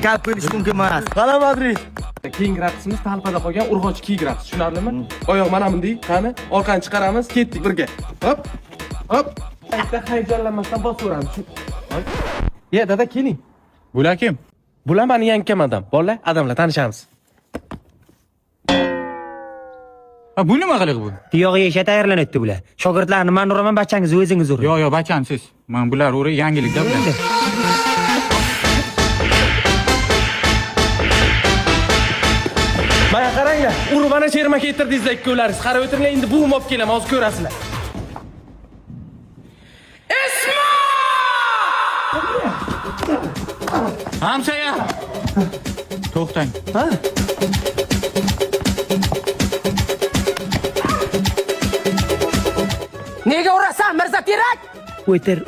kalb qo'yish mumkin emas. Qara Madrid. Keyingi raqsimiz talpada qolgan urg'ochi kiyik raqsi, tushunarlimi? Oyoq mana bunday, qani, orqani chiqaramiz, ketdik birga. Hop. Hop. Bitta hayajonlanmasdan bosaveramiz. Ye, dada keling. Bular kim? Bular meni yangi kamadam. Bolalar, adamlar tanishamiz. Bu nima qiliq bu? Tuyog'i yesha tayyorlanibdi bular. Shogirdlarni men uraman, bachangiz o'zingiz uring. Yo'q, bacham siz. Men bular uri yangilikda bular. Mana qaranglar, urib mana sherma keltirdingizlar ikkovlaringiz. Qarab o'tiringlar, endi buvim olib kelaman, hozir ko'rasizlar. Hamshaya. To'xtang. Ha? Nega urasan, Mirza Terak?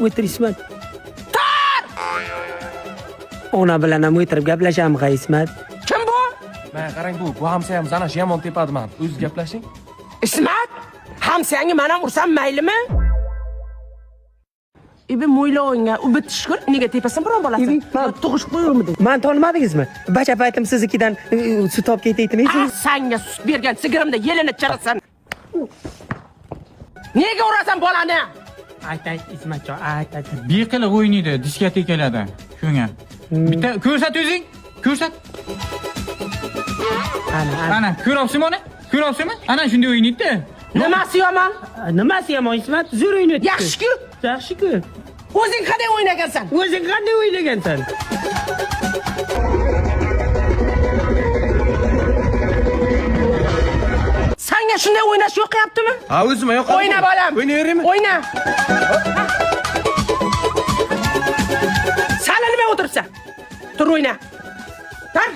O'tir Ismat. Ona bilan ham o'tirib gaplashamiz, Ismat. Kim bu? Mana qarang bu hamsayamiz ana shu yomon tepadi men. O'zingiz gaplashing. Ismat? Hamsangi men ham ursam maylimi? Ibi mo'ylovingga u bitishkur, nega tepasan biron bolasi? Men tug'ish qo'yurmidi? Men tonimadingizmi? Bacha paytim siznikidan sut olib ketaydim. Sanga sut bergan sigirimda yelini chirasan. Nega urasan bolani? Ayt Ismatjon, ayt. Beqilib o'ynaydi diskotekalarda. Shunga. Bitta ko'rsat o'zing. Ko'rsat. Ana, ko'ryapsizmi ona? Ko'ryapsizmi? Ana shunday o'ynaydi. Nimasi yomon? Nimasi yomon Ismat? Zo'r o'ynaydi. Yaxshi-ku. Yaxshi-ku. O'zing qanday o'ynagansan? O'zing qanday o'ynagansan? Sanga shunday o'ynash yo'qyaptimi? Ha, o'zim yo'q. O'yna bolam. O'ynayveraymi? O'yna. Sal nima o'tirsa? Tur o'yna. Tur.